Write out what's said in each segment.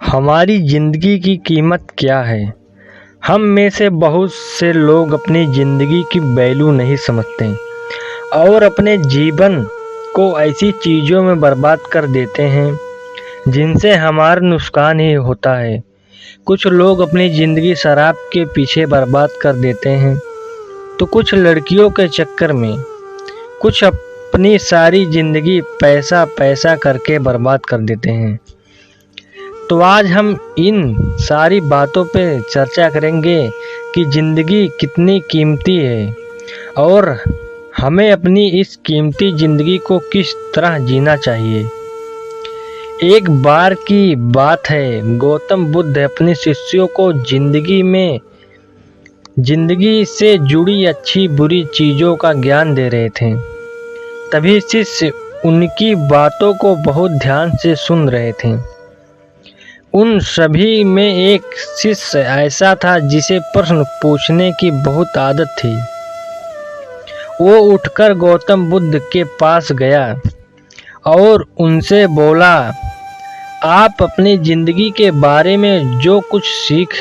हमारी ज़िंदगी की कीमत क्या है? हम में से बहुत से लोग अपनी ज़िंदगी की वैल्यू नहीं समझते और अपने जीवन को ऐसी चीज़ों में बर्बाद कर देते हैं जिनसे हमारा नुकसान ही होता है। कुछ लोग अपनी ज़िंदगी शराब के पीछे बर्बाद कर देते हैं, तो कुछ लड़कियों के चक्कर में, कुछ अपनी सारी ज़िंदगी पैसा पैसा करके बर्बाद कर देते हैं। तो आज हम इन सारी बातों पे चर्चा करेंगे कि ज़िंदगी कितनी कीमती है और हमें अपनी इस कीमती ज़िंदगी को किस तरह जीना चाहिए। एक बार की बात है, गौतम बुद्ध अपने शिष्यों को ज़िंदगी से जुड़ी अच्छी बुरी चीज़ों का ज्ञान दे रहे थे। तभी शिष्य उनकी बातों को बहुत ध्यान से सुन रहे थे। उन सभी में एक शिष्य ऐसा था जिसे प्रश्न पूछने की बहुत आदत थी। वो उठकर गौतम बुद्ध के पास गया और उनसे बोला, आप अपनी ज़िंदगी के बारे में जो कुछ सीख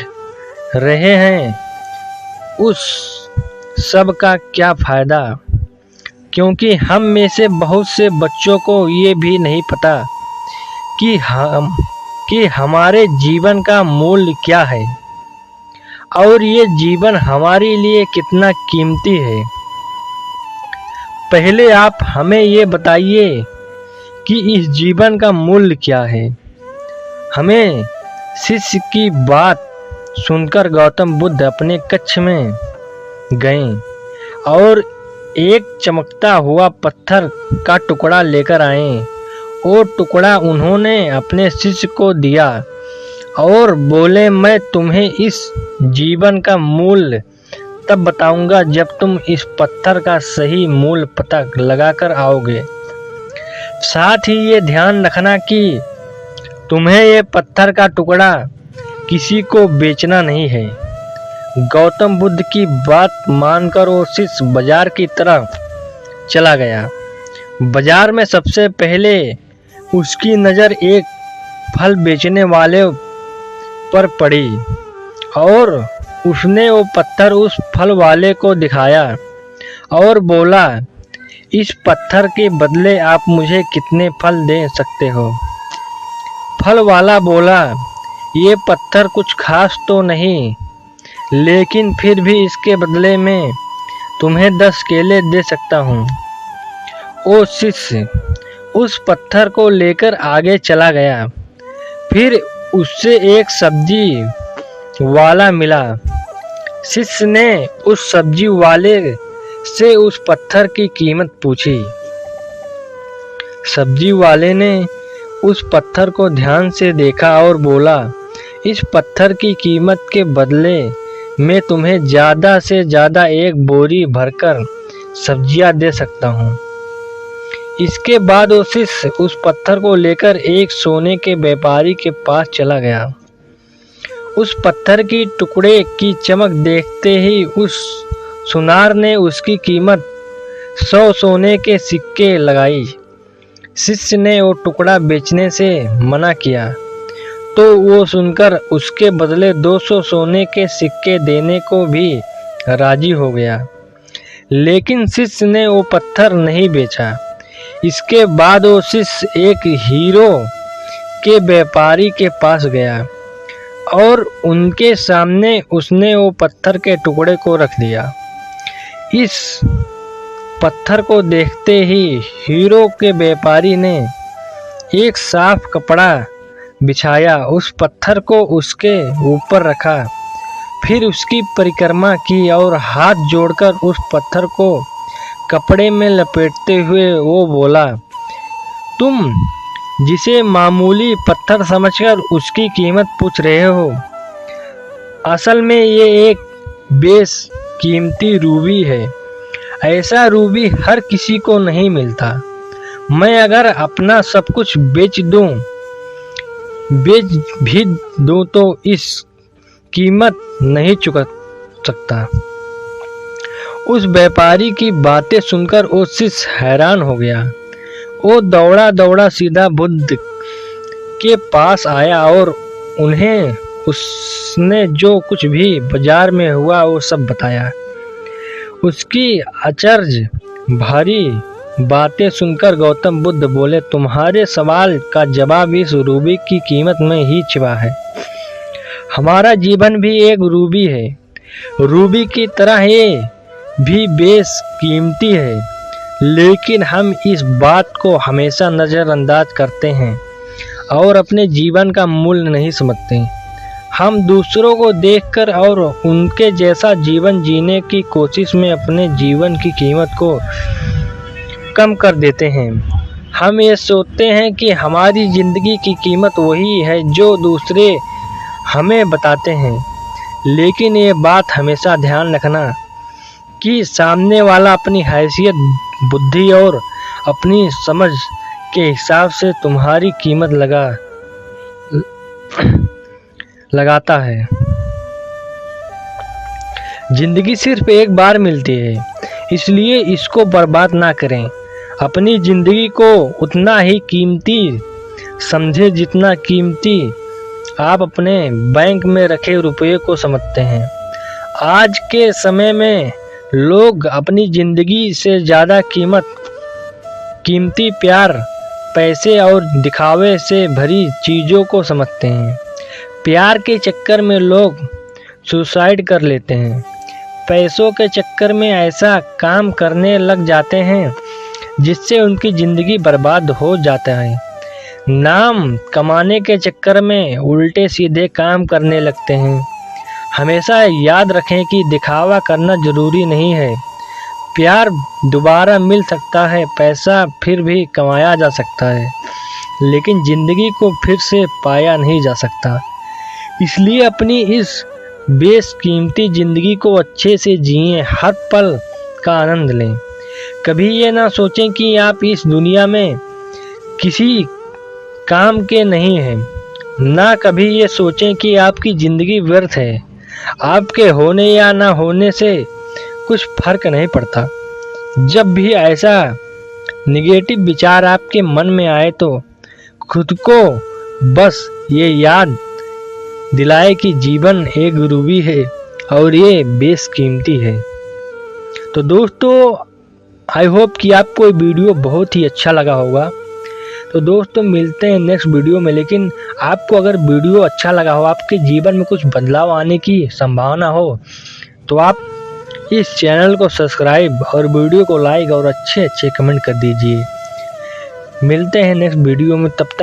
रहे हैं उस सब का क्या फ़ायदा, क्योंकि हम में से बहुत से बच्चों को ये भी नहीं पता कि हमारे जीवन का मूल्य क्या है और ये जीवन हमारे लिए कितना कीमती है। पहले आप हमें ये बताइए कि इस जीवन का मूल्य क्या है। हमें शिष्य की बात सुनकर गौतम बुद्ध अपने कक्ष में गए और एक चमकता हुआ पत्थर का टुकड़ा लेकर आए। वो टुकड़ा उन्होंने अपने शिष्य को दिया और बोले, मैं तुम्हें इस जीवन का मूल्य तब बताऊंगा जब तुम इस पत्थर का सही मूल्य पता लगाकर आओगे। साथ ही ये ध्यान रखना कि तुम्हें ये पत्थर का टुकड़ा किसी को बेचना नहीं है। गौतम बुद्ध की बात मानकर वो शिष्य बाजार की तरफ चला गया। बाजार में सबसे पहले उसकी नज़र एक फल बेचने वाले पर पड़ी और उसने वो पत्थर उस फल वाले को दिखाया और बोला, इस पत्थर के बदले आप मुझे कितने फल दे सकते हो। फल वाला बोला, ये पत्थर कुछ खास तो नहीं, लेकिन फिर भी इसके बदले में तुम्हें 10 केले दे सकता हूँ। वो शिष्य उस पत्थर को लेकर आगे चला गया। फिर उससे एक सब्जी वाला मिला। शिष्य ने उस सब्जी वाले से उस पत्थर की कीमत पूछी। सब्जी वाले ने उस पत्थर को ध्यान से देखा और बोला, इस पत्थर की कीमत के बदले मैं तुम्हें ज़्यादा से ज़्यादा एक बोरी भरकर सब्जियां दे सकता हूँ। इसके बाद वो शिष्य उस पत्थर को लेकर एक सोने के व्यापारी के पास चला गया। उस पत्थर की टुकड़े की चमक देखते ही उस सुनार ने उसकी कीमत 100 सोने के सिक्के लगाई। शिष्य ने वो टुकड़ा बेचने से मना किया, तो वो सुनकर उसके बदले 200 सोने के सिक्के देने को भी राजी हो गया। लेकिन शिष्य ने वो पत्थर नहीं बेचा। इसके बाद वो शिष्य एक हीरो के व्यापारी के पास गया और उनके सामने उसने वो पत्थर के टुकड़े को रख दिया। इस पत्थर को देखते ही हीरो के व्यापारी ने एक साफ कपड़ा बिछाया, उस पत्थर को उसके ऊपर रखा, फिर उसकी परिक्रमा की और हाथ जोड़कर उस पत्थर को कपड़े में लपेटते हुए वो बोला, तुम जिसे मामूली पत्थर समझकर उसकी कीमत पूछ रहे हो, असल में ये एक बेशकीमती रूबी है। ऐसा रूबी हर किसी को नहीं मिलता। मैं अगर अपना सब कुछ बेच भी दूं तो इस कीमत नहीं चुका सकता। उस व्यापारी की बातें सुनकर वो शिष्य हैरान हो गया। वो दौड़ा दौड़ा सीधा बुद्ध के पास आया और उन्हें उसने जो कुछ भी बाजार में हुआ वो सब बताया। उसकी अचरज भारी बातें सुनकर गौतम बुद्ध बोले, तुम्हारे सवाल का जवाब इस रूबी की कीमत में ही छिपा है। हमारा जीवन भी एक रूबी है। रूबी की तरह ये भी बेशकीमती है, लेकिन हम इस बात को हमेशा नज़रअंदाज करते हैं और अपने जीवन का मूल्य नहीं समझते। हम दूसरों को देखकर और उनके जैसा जीवन जीने की कोशिश में अपने जीवन की कीमत को कम कर देते हैं। हम ये सोचते हैं कि हमारी ज़िंदगी की कीमत वही है जो दूसरे हमें बताते हैं, लेकिन ये बात हमेशा ध्यान रखना कि सामने वाला अपनी हैसियत, बुद्धि और अपनी समझ के हिसाब से तुम्हारी कीमत लगाता है। जिंदगी सिर्फ एक बार मिलती है, इसलिए इसको बर्बाद ना करें। अपनी जिंदगी को उतना ही कीमती समझे जितना कीमती आप अपने बैंक में रखे रुपये को समझते हैं। आज के समय में लोग अपनी ज़िंदगी से ज़्यादा कीमती प्यार, पैसे और दिखावे से भरी चीज़ों को समझते हैं। प्यार के चक्कर में लोग सुसाइड कर लेते हैं। पैसों के चक्कर में ऐसा काम करने लग जाते हैं जिससे उनकी ज़िंदगी बर्बाद हो जाता है। नाम कमाने के चक्कर में उल्टे सीधे काम करने लगते हैं। हमेशा याद रखें कि दिखावा करना ज़रूरी नहीं है। प्यार दोबारा मिल सकता है, पैसा फिर भी कमाया जा सकता है, लेकिन ज़िंदगी को फिर से पाया नहीं जा सकता। इसलिए अपनी इस बेशकीमती ज़िंदगी को अच्छे से जिएं, हर पल का आनंद लें। कभी ये ना सोचें कि आप इस दुनिया में किसी काम के नहीं हैं, ना कभी ये सोचें कि आपकी ज़िंदगी व्यर्थ है। आपके होने या ना होने से कुछ फर्क नहीं पड़ता। जब भी ऐसा निगेटिव विचार आपके मन में आए तो खुद को बस ये याद दिलाए कि जीवन एक रूबी है और ये बेशकीमती है। तो दोस्तों, आई होप कि आपको ये वीडियो बहुत ही अच्छा लगा होगा। तो दोस्तों, मिलते हैं नेक्स्ट वीडियो में। लेकिन आपको अगर वीडियो अच्छा लगा हो, आपके जीवन में कुछ बदलाव आने की संभावना हो, तो आप इस चैनल को सब्सक्राइब और वीडियो को लाइक और अच्छे कमेंट कर दीजिए। मिलते हैं नेक्स्ट वीडियो में, तब तक